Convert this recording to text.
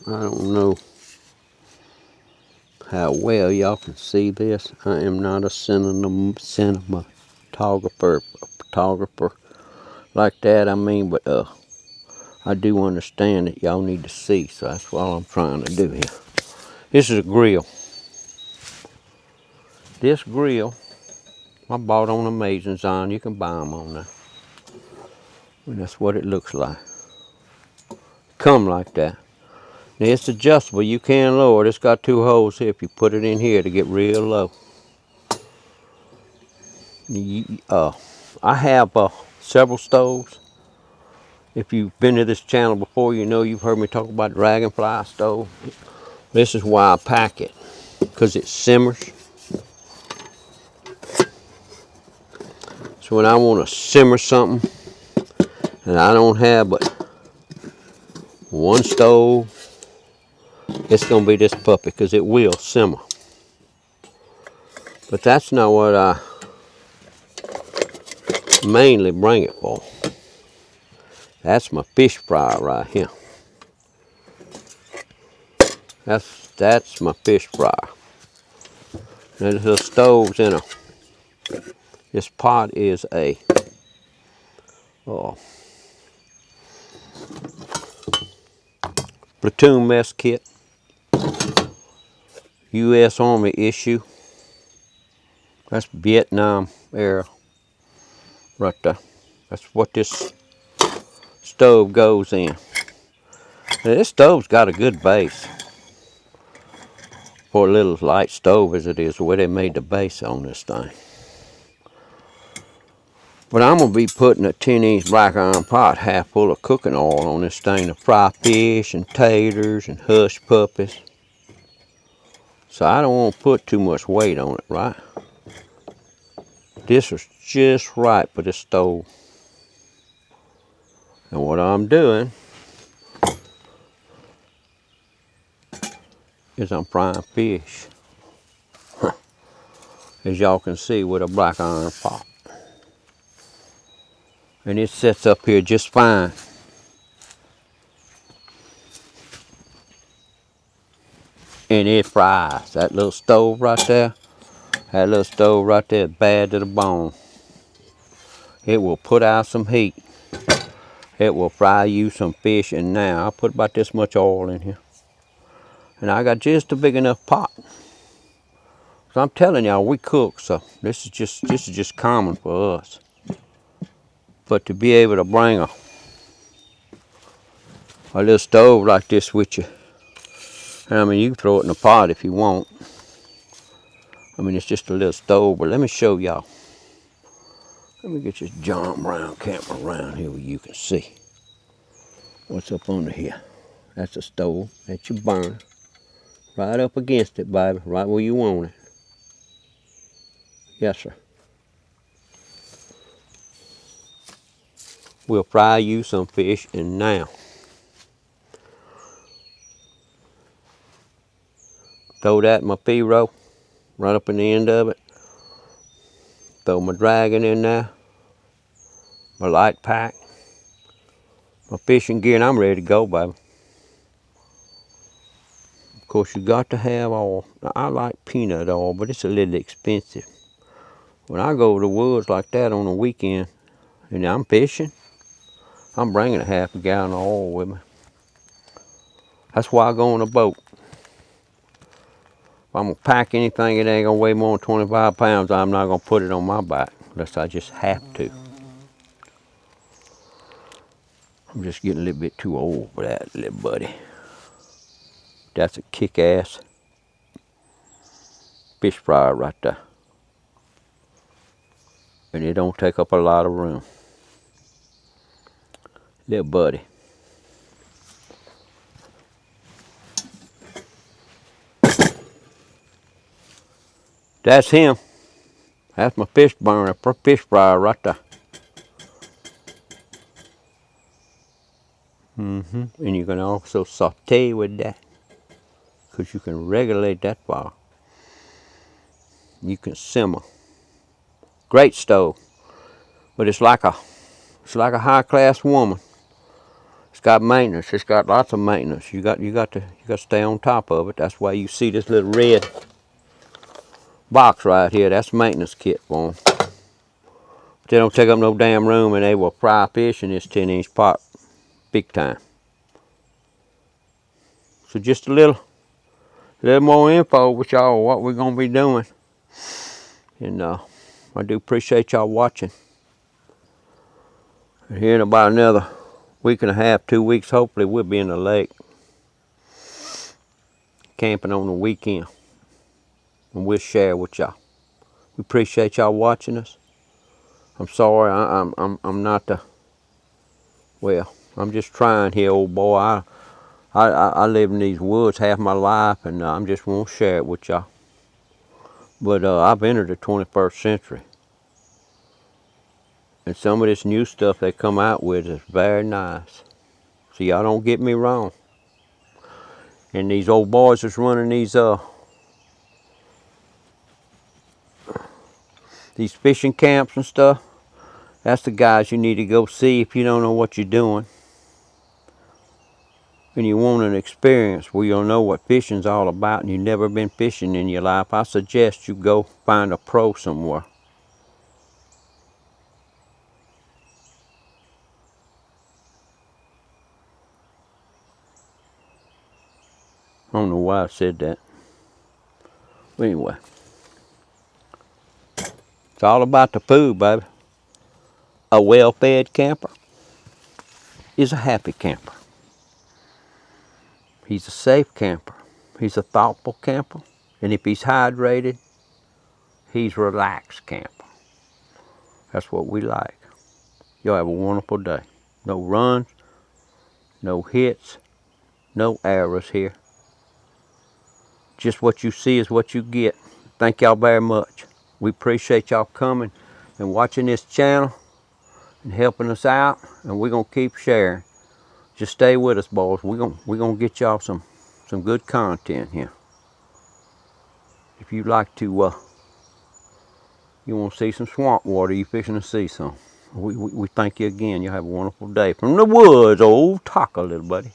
I don't know how well y'all can see this. I am not a photographer like that. I mean, but I do understand that y'all need to see, so that's what I'm trying to do here. This is a grill. This grill I bought on Amazon Zone. You can buy them on there. And that's what it looks like. Come like that. Now it's adjustable. You can lower it. It's got two holes here if you put it in here to get real low. I have several stoves. If you've been to this channel before, you know you've heard me talk about Dragonfly Stove. This is why I pack it, because it simmers. So when I want to simmer something, and I don't have but one stove, it's going to be this puppy, because it will simmer. But that's not what I mainly bring it for. That's my fish fryer right here. That's my fish fryer. Now the stove's in a. This pot is a platoon mess kit, U.S. Army issue. That's Vietnam era right there. That's what this stove goes in. Now this stove's got a good base for a little light stove as it is, the way they made the base on this thing. But I'm going to be putting a 10-inch black iron pot half full of cooking oil on this thing to fry fish and taters and hush puppies. So I don't want to put too much weight on it, right? This is just right for this stove. And what I'm doing is I'm frying fish. As y'all can see, with a black iron pot. And it sets up here just fine. And it fries. That little stove right there, is bad to the bone. It will put out some heat. It will fry you some fish. And now I put about this much oil in here. And I got just a big enough pot. So I'm telling y'all, we cook, so this is just common for us. But to be able to bring a little stove like this with you, I mean, you can throw it in a pot if you want. I mean, it's just a little stove, but let me show y'all. Let me get this John Brown camera around here where you can see what's up under here. That's a stove. That's your burner. Right up against it, baby. Right where you want it. Yes, sir. We'll fry you some fish, and now throw that in my P-row right up in the end of it. Throw my dragon in there, my light pack, my fishing gear, and I'm ready to go, baby. Of course, you got to have oil. Now, I like peanut oil, but it's a little expensive. When I go to the woods like that on the weekend and I'm fishing, I'm bringing a half a gallon of oil with me. That's why I go on a boat. If I'm going to pack anything, it ain't going to weigh more than 25 pounds. I'm not going to put it on my back unless I just have to. I'm just getting a little bit too old for that, little buddy. That's a kick-ass fish fryer right there. And it don't take up a lot of room. Little buddy. That's him. That's my fish burner, fish fryer right there. And you can also saute with that, because you can regulate that fire. You can simmer. Great stove, but it's like a high class woman. It's got maintenance. It's got lots of maintenance. You got to stay on top of it. That's why you see this little red box right here. That's maintenance kit for them. They don't take up no damn room, and they will fry fish in this 10-inch pot big time. So just a little more info with y'all what we're gonna be doing, and I do appreciate y'all watching. And here in about another week and a half, 2 weeks, hopefully we'll be in the lake camping on the weekend, and we'll share with y'all. We appreciate y'all watching us. I'm sorry, I'm not the, well, I'm just trying here, old boy. I live in these woods half my life, and I'm just want to share it with y'all. But I've entered the 21st century, and some of this new stuff they come out with is very nice. So y'all don't get me wrong. And these old boys that's running these fishing camps and stuff, that's the guys you need to go see if you don't know what you're doing. And you want an experience where you'll know what fishing's all about, and you've never been fishing in your life, I suggest you go find a pro somewhere. I don't know why I said that. But anyway, it's all about the food, baby. A well-fed camper is a happy camper. He's a safe camper. He's a thoughtful camper. And if he's hydrated, he's a relaxed camper. That's what we like. Y'all have a wonderful day. No runs, no hits, no errors here. Just what you see is what you get. Thank y'all very much. We appreciate y'all coming and watching this channel and helping us out, and we're gonna keep sharing. Just stay with us, boys. We're gonna get y'all some good content here. If you'd like to, you want to see some swamp water, you fishing to see some. We thank you again. You have a wonderful day from the woods, old Taka, little buddy.